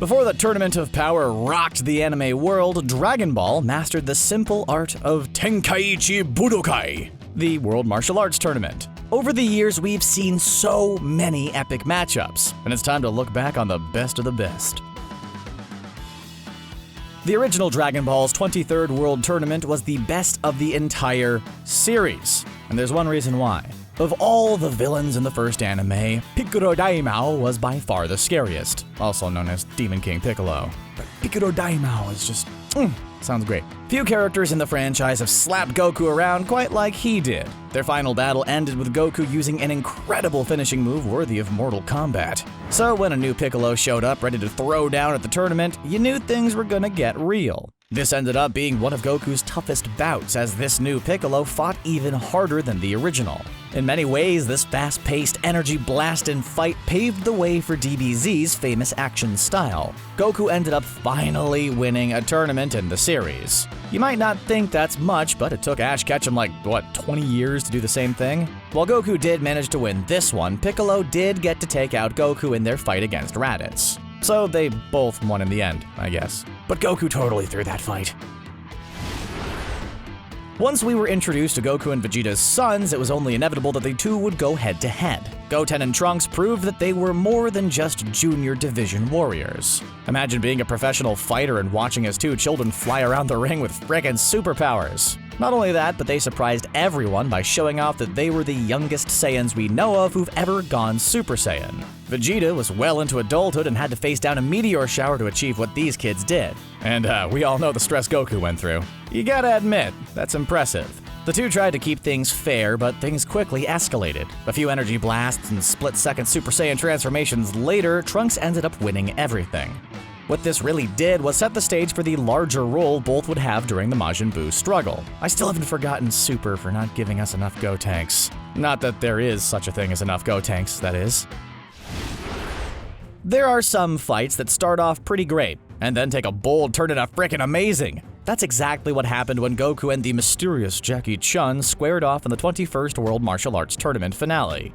Before the Tournament of Power rocked the anime world, Dragon Ball mastered the simple art of Tenkaichi Budokai, the World Martial Arts Tournament. Over the years, we've seen so many epic matchups, and it's time to look back on the best of the best. The original Dragon Ball's 23rd World Tournament was the best of the entire series, and there's one reason why. Of all the villains in the first anime, Piccolo Daimao was by far the scariest, also known as Demon King Piccolo. But Piccolo Daimao is just, sounds great. Few characters in the franchise have slapped Goku around quite like he did. Their final battle ended with Goku using an incredible finishing move worthy of Mortal Kombat. So when a new Piccolo showed up ready to throw down at the tournament, you knew things were gonna get real. This ended up being one of Goku's toughest bouts, as this new Piccolo fought even harder than the original. In many ways, this fast-paced energy blast and fight paved the way for DBZ's famous action style. Goku ended up finally winning a tournament in the series. You might not think that's much, but it took Ash Ketchum 20 years to do the same thing? While Goku did manage to win this one, Piccolo did get to take out Goku in their fight against Raditz. So they both won in the end, I guess. But Goku totally threw that fight. Once we were introduced to Goku and Vegeta's sons, it was only inevitable that the two would go head-to-head. Goten and Trunks proved that they were more than just junior division warriors. Imagine being a professional fighter and watching as two children fly around the ring with frickin' superpowers. Not only that, but they surprised everyone by showing off that they were the youngest Saiyans we know of who've ever gone Super Saiyan. Vegeta was well into adulthood and had to face down a meteor shower to achieve what these kids did. And we all know the stress Goku went through. You gotta admit, that's impressive. The two tried to keep things fair, but things quickly escalated. A few energy blasts and split-second Super Saiyan transformations later, Trunks ended up winning everything. What this really did was set the stage for the larger role both would have during the Majin Buu struggle. I still haven't forgotten Super for not giving us enough Gotenks. Not that there is such a thing as enough Gotenks, that is. There are some fights that start off pretty great, and then take a bold turn into frickin' amazing. That's exactly what happened when Goku and the mysterious Jackie Chun squared off in the 21st World Martial Arts Tournament finale.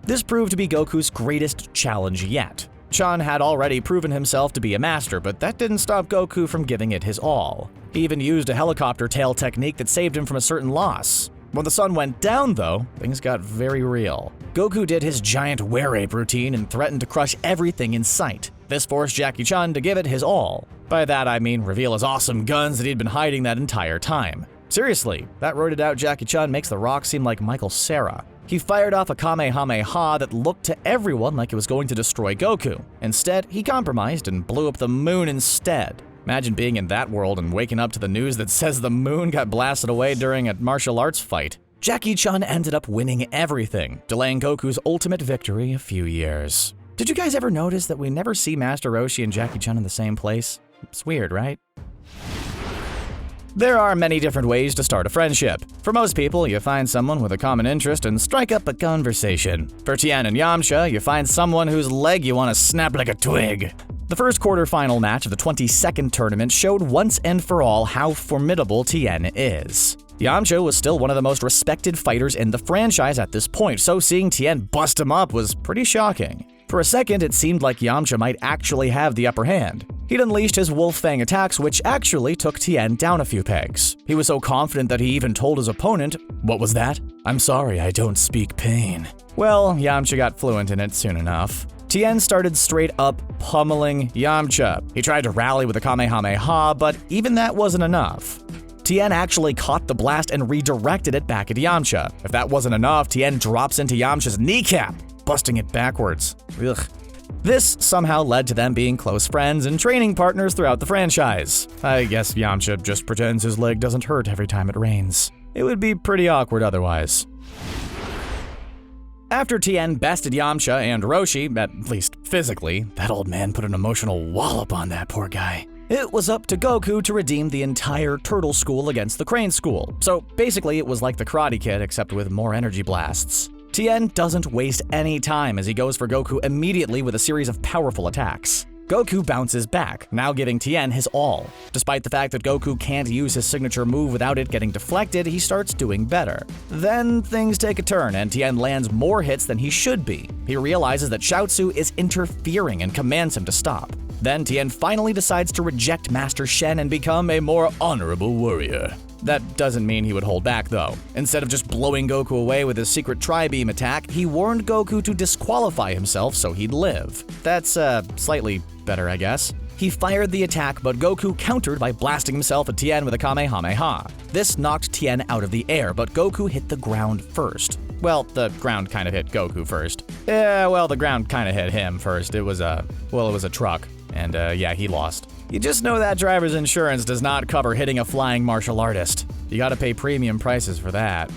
This proved to be Goku's greatest challenge yet. Chun had already proven himself to be a master, but that didn't stop Goku from giving it his all. He even used a helicopter tail technique that saved him from a certain loss. When the sun went down, though, things got very real. Goku did his giant were-ape routine and threatened to crush everything in sight. This forced Jackie Chun to give it his all. By that I mean reveal his awesome guns that he'd been hiding that entire time. Seriously, that roided-out Jackie Chun makes The Rock seem like Michael Cera. He fired off a Kamehameha that looked to everyone like it was going to destroy Goku. Instead, he compromised and blew up the moon instead. Imagine being in that world and waking up to the news that says the moon got blasted away during a martial arts fight. Jackie Chun ended up winning everything, delaying Goku's ultimate victory a few years. Did you guys ever notice that we never see Master Roshi and Jackie Chun in the same place? It's weird, right? There are many different ways to start a friendship. For most people, you find someone with a common interest and strike up a conversation. For Tien and Yamcha, you find someone whose leg you want to snap like a twig. The first quarterfinal match of the 22nd tournament showed once and for all how formidable Tien is. Yamcha was still one of the most respected fighters in the franchise at this point, so seeing Tien bust him up was pretty shocking. For a second, it seemed like Yamcha might actually have the upper hand. He'd unleashed his Wolf Fang attacks, which actually took Tien down a few pegs. He was so confident that he even told his opponent, "What was that? I'm sorry, I don't speak pain." Well, Yamcha got fluent in it soon enough. Tien started straight up pummeling Yamcha. He tried to rally with a Kamehameha, but even that wasn't enough. Tien actually caught the blast and redirected it back at Yamcha. If that wasn't enough, Tien drops into Yamcha's kneecap, busting it backwards. Ugh. This somehow led to them being close friends and training partners throughout the franchise. I guess Yamcha just pretends his leg doesn't hurt every time it rains. It would be pretty awkward otherwise. After Tien bested Yamcha and Roshi, at least physically, that old man put an emotional wallop on that poor guy. It was up to Goku to redeem the entire Turtle School against the Crane School. So basically it was like the Karate Kid except with more energy blasts. Tien doesn't waste any time as he goes for Goku immediately with a series of powerful attacks. Goku bounces back, now giving Tien his all. Despite the fact that Goku can't use his signature move without it getting deflected, he starts doing better. Then things take a turn and Tien lands more hits than he should be. He realizes that Chow Sue is interfering and commands him to stop. Then Tien finally decides to reject Master Shen and become a more honorable warrior. That doesn't mean he would hold back, though. Instead of just blowing Goku away with his secret tri-beam attack, he warned Goku to disqualify himself so he'd live. That's, slightly better, I guess. He fired the attack, but Goku countered by blasting himself at Tien with a Kamehameha. This knocked Tien out of the air, but Goku hit the ground first. Well, the ground kind of hit Goku first. Yeah, well, the ground kind of hit him first. It was a truck. And, yeah, he lost. You just know that driver's insurance does not cover hitting a flying martial artist. You gotta pay premium prices for that.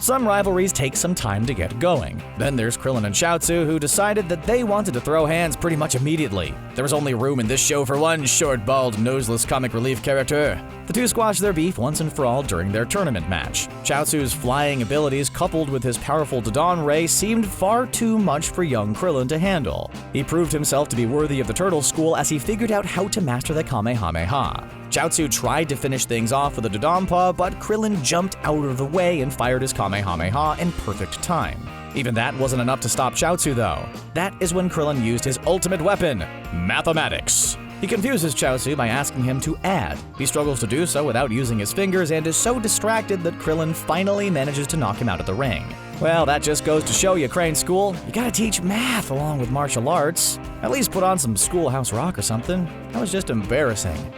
Some rivalries take some time to get going. Then there's Crillon and Chow Sue, who decided that they wanted to throw hands pretty much immediately. There was only room in this show for one short, bald, noseless comic relief character. The two squashed their beef once and for all during their tournament match. Chow Sue's flying abilities coupled with his powerful Dodon Ray seemed far too much for young Crillon to handle. He proved himself to be worthy of the Turtle School as he figured out how to master the Kamehameha. Chow Sue tried to finish things off with a Dodon Paw, but Crillon jumped out of the way and fired his Kamehameha in perfect time. Even that wasn't enough to stop Chow Sue, though. That is when Crillon used his ultimate weapon, mathematics. He confuses Chow Sue by asking him to add. He struggles to do so without using his fingers and is so distracted that Crillon finally manages to knock him out of the ring. Well, that just goes to show you, Crane School, you gotta teach math along with martial arts. At least put on some Schoolhouse Rock or something. That was just embarrassing.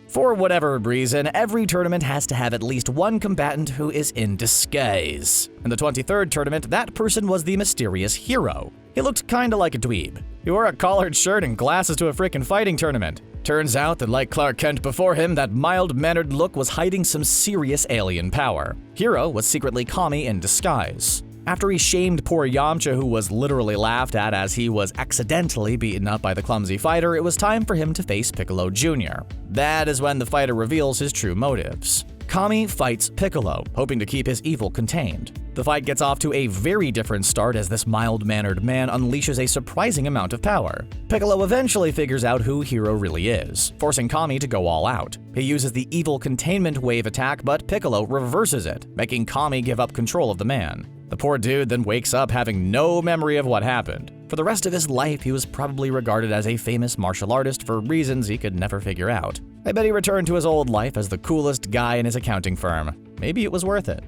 For whatever reason, every tournament has to have at least one combatant who is in disguise. In the 23rd tournament, that person was the mysterious hero. He looked kinda like a dweeb. He wore a collared shirt and glasses to a frickin' fighting tournament. Turns out that like Clark Kent before him, that mild-mannered look was hiding some serious alien power. Hero was secretly Comi in disguise. After he shamed poor Yamcha, who was literally laughed at as he was accidentally beaten up by the clumsy fighter, it was time for him to face Piccolo Jr. That is when the fighter reveals his true motives. Comi fights Piccolo, hoping to keep his evil contained. The fight gets off to a very different start as this mild-mannered man unleashes a surprising amount of power. Piccolo eventually figures out who Hero really is, forcing Comi to go all out. He uses the evil containment wave attack, but Piccolo reverses it, making Comi give up control of the man. The poor dude then wakes up having no memory of what happened. For the rest of his life, he was probably regarded as a famous martial artist for reasons he could never figure out. I bet he returned to his old life as the coolest guy in his accounting firm. Maybe it was worth it.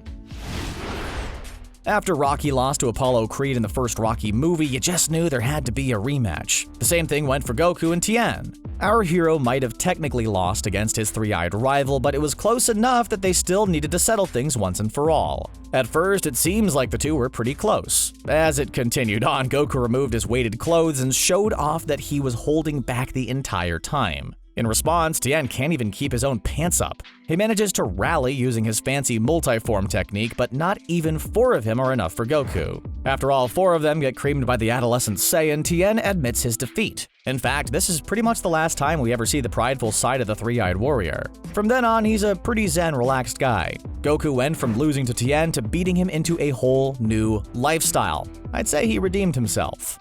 After Rocky lost to Apollo Creed in the first Rocky movie, you just knew there had to be a rematch. The same thing went for Goku and Tien. Our hero might have technically lost against his three-eyed rival, but it was close enough that they still needed to settle things once and for all. At first, it seems like the two were pretty close. As it continued on, Goku removed his weighted clothes and showed off that he was holding back the entire time. In response, Tien can't even keep his own pants up. He manages to rally using his fancy multi-form technique, but not even 4 of him are enough for Goku. After all 4 of them get creamed by the adolescent Saiyan, Tien admits his defeat. In fact, this is pretty much the last time we ever see the prideful side of the three-eyed warrior. From then on, he's a pretty zen, relaxed guy. Goku went from losing to Tien to beating him into a whole new lifestyle. I'd say he redeemed himself.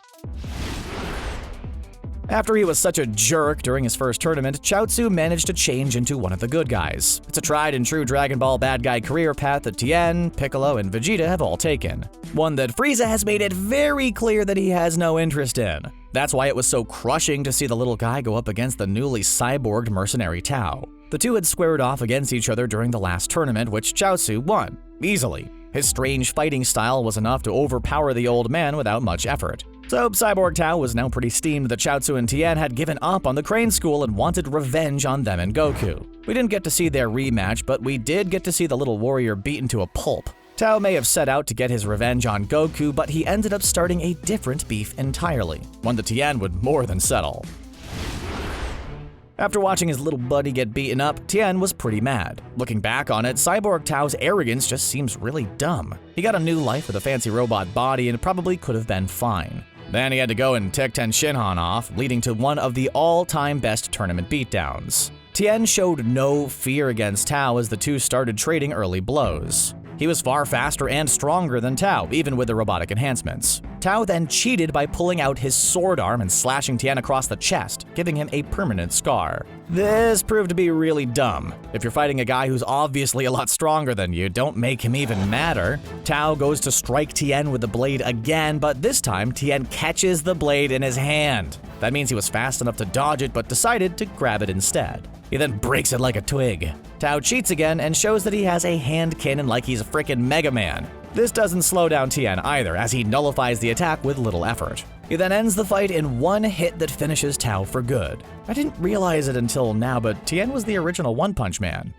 After he was such a jerk during his first tournament, Chow Sue managed to change into one of the good guys. It's a tried and true Dragon Ball bad guy career path that Tien, Piccolo, and Vegeta have all taken. One that Frieza has made it very clear that he has no interest in. That's why it was so crushing to see the little guy go up against the newly cyborged mercenary Tao. The two had squared off against each other during the last tournament, which Chow Sue won, easily. His strange fighting style was enough to overpower the old man without much effort. So Cyborg Tao was now pretty steamed that Chow Sue and Tien had given up on the Crane School and wanted revenge on them and Goku. We didn't get to see their rematch, but we did get to see the little warrior beaten to a pulp. Tao may have set out to get his revenge on Goku, but he ended up starting a different beef entirely, one that Tien would more than settle. After watching his little buddy get beaten up, Tien was pretty mad. Looking back on it, Cyborg Tao's arrogance just seems really dumb. He got a new life with a fancy robot body and probably could have been fine. Then he had to go and Tech-10 Shinhan off, leading to one of the all-time best tournament beatdowns. Tien showed no fear against Tao as the two started trading early blows. He He was far faster and stronger than Tao, even with the robotic enhancements. Tao then cheated by pulling out his sword arm and slashing Tien across the chest, giving him a permanent scar. This proved to be really dumb. If you're fighting a guy who's obviously a lot stronger than you, don't make him even madder. Tao goes to strike Tien with the blade again, but this time Tien catches the blade in his hand. That means he was fast enough to dodge it, but decided to grab it instead. He then breaks it like a twig. Tao cheats again and shows that he has a hand cannon like he's a frickin' Mega Man. This doesn't slow down Tien either, as he nullifies the attack with little effort. He then ends the fight in one hit that finishes Tao for good. I didn't realize it until now, but Tien was the original One Punch Man.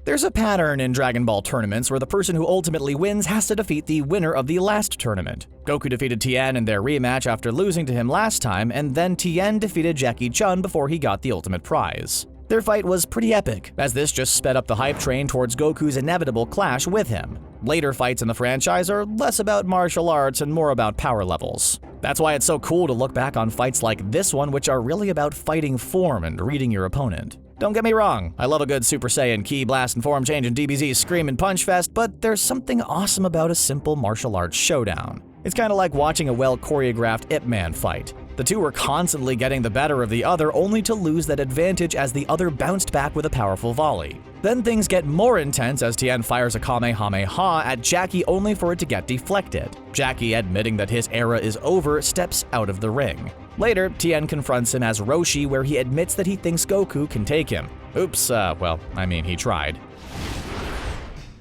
There's a pattern in Dragon Ball tournaments where the person who ultimately wins has to defeat the winner of the last tournament. Goku defeated Tien in their rematch after losing to him last time, and then Tien defeated Chun before he got the ultimate prize. Their fight was pretty epic, as this just sped up the hype train towards Goku's inevitable clash with him. Later fights in the franchise are less about martial arts and more about power levels. That's why it's so cool to look back on fights like this one, which are really about fighting form and reading your opponent. Don't get me wrong, I love a good Super Saiyan Ki Blast and Form Change and DBZ Scream and Punch Fest, but there's something awesome about a simple martial arts showdown. It's kinda like watching a well-choreographed Ip Man fight. The two were constantly getting the better of the other, only to lose that advantage as the other bounced back with a powerful volley. Then things get more intense as Tien fires a Kamehameha at Jackie only for it to get deflected. Jackie, admitting that his era is over, steps out of the ring. Later, Tien confronts him as Roshi, where he admits that he thinks Goku can take him. Oops, he tried.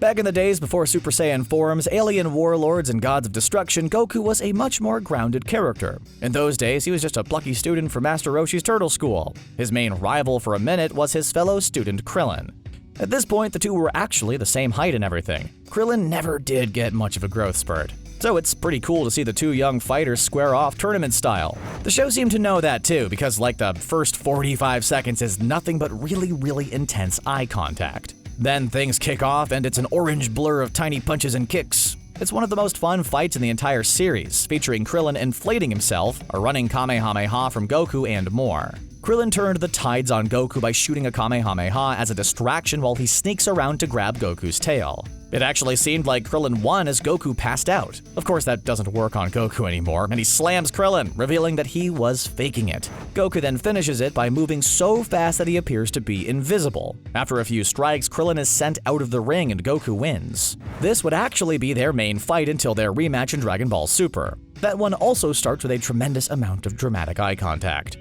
Back in the days before Super Saiyan forms, alien warlords, and gods of destruction, Goku was a much more grounded character. In those days, he was just a plucky student from Master Roshi's Turtle School. His main rival for a minute was his fellow student Crillon. At this point, the two were actually the same height and everything. Crillon never did get much of a growth spurt. So it's pretty cool to see the two young fighters square off tournament style. The show seemed to know that too, because like the first 45 seconds is nothing but really intense eye contact. Then things kick off and it's an orange blur of tiny punches and kicks. It's one of the most fun fights in the entire series, featuring Crillon inflating himself, a running Kamehameha from Goku, and more. Crillon turned the tides on Goku by shooting a Kamehameha as a distraction while he sneaks around to grab Goku's tail. It actually seemed like Crillon won as Goku passed out. Of course, that doesn't work on Goku anymore, and he slams Crillon, revealing that he was faking it. Goku then finishes it by moving so fast that he appears to be invisible. After a few strikes, Crillon is sent out of the ring and Goku wins. This would actually be their main fight until their rematch in Dragon Ball Super. That one also starts with a tremendous amount of dramatic eye contact.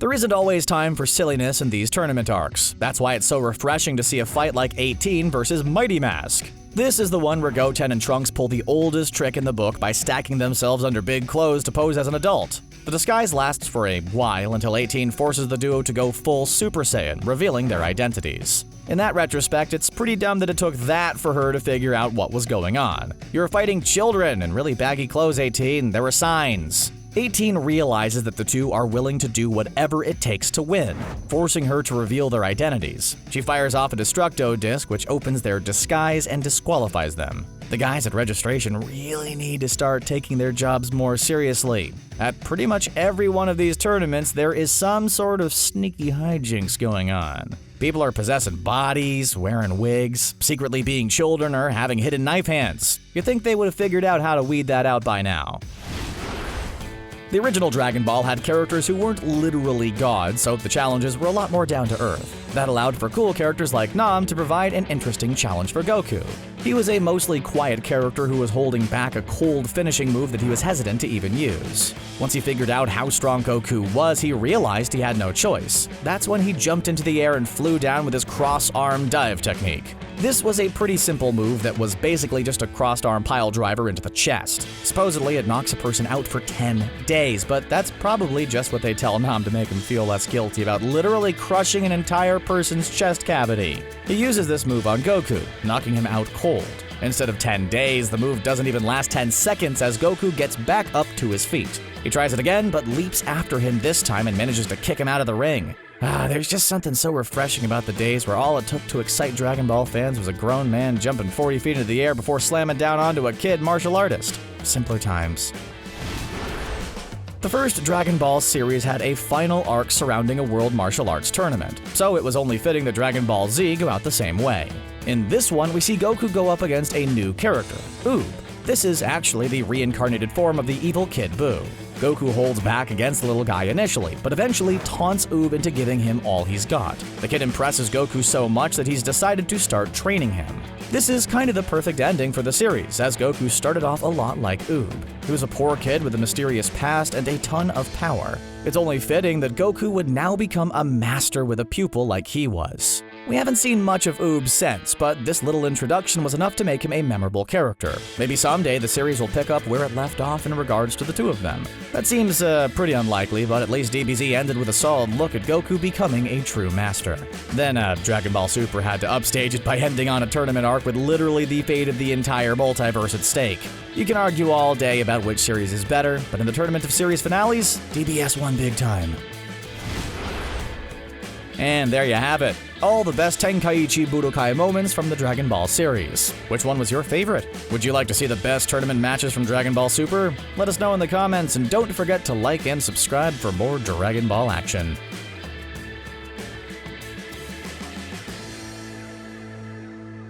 There isn't always time for silliness in these tournament arcs. That's why it's so refreshing to see a fight like 18 versus Mighty Mask. This is the one where Goten and Trunks pull the oldest trick in the book by stacking themselves under big clothes to pose as an adult. The disguise lasts for a while until 18 forces the duo to go full Super Saiyan, revealing their identities. In that retrospect, it's pretty dumb that it took that for her to figure out what was going on. You're fighting children in really baggy clothes, 18. There were signs. 18 realizes that the two are willing to do whatever it takes to win, forcing her to reveal their identities. She fires off a Destructo disc, which opens their disguise and disqualifies them. The guys at registration really need to start taking their jobs more seriously. At pretty much every one of these tournaments, there is some sort of sneaky hijinks going on. People are possessing bodies, wearing wigs, secretly being children, or having hidden knife hands. You'd think they would have figured out how to weed that out by now. The original Dragon Ball had characters who weren't literally gods, so the challenges were a lot more down to earth. That allowed for cool characters like Nam to provide an interesting challenge for Goku. He was a mostly quiet character who was holding back a cold finishing move that he was hesitant to even use. Once he figured out how strong Goku was, he realized he had no choice. That's when he jumped into the air and flew down with his cross-arm dive technique. This was a pretty simple move that was basically just a crossed-arm pile driver into the chest. Supposedly, it knocks a person out for 10 days, but that's probably just what they tell Nam to make him feel less guilty about literally crushing an entire person's chest cavity. He uses this move on Goku, knocking him out cold. Instead of 10 days, the move doesn't even last 10 seconds as Goku gets back up to his feet. He tries it again, but leaps after him this time and manages to kick him out of the ring. There's just something so refreshing about the days where all it took to excite Dragon Ball fans was a grown man jumping 40 feet into the air before slamming down onto a kid martial artist. Simpler times. The first Dragon Ball series had a final arc surrounding a world martial arts tournament, so it was only fitting that Dragon Ball Z go out the same way. In this one, we see Goku go up against a new character, Oob. This is actually the reincarnated form of the evil Kid Buu. Goku holds back against the little guy initially, but eventually taunts Oob into giving him all he's got. The kid impresses Goku so much that he's decided to start training him. This is kind of the perfect ending for the series, as Goku started off a lot like Oob. He was a poor kid with a mysterious past and a ton of power. It's only fitting that Goku would now become a master with a pupil like he was. We haven't seen much of Oob since, but this little introduction was enough to make him a memorable character. Maybe someday the series will pick up where it left off in regards to the two of them. That seems pretty unlikely, but at least DBZ ended with a solid look at Goku becoming a true master. Then Dragon Ball Super had to upstage it by ending on a tournament arc with literally the fate of the entire multiverse at stake. You can argue all day about which series is better, but in the tournament of series finales, DBS won big time. And there you have it. All the best Tenkaichi Budokai moments from the Dragon Ball series. Which one was your favorite? Would you like to see the best tournament matches from Dragon Ball Super? Let us know in the comments, and don't forget to like and subscribe for more Dragon Ball action.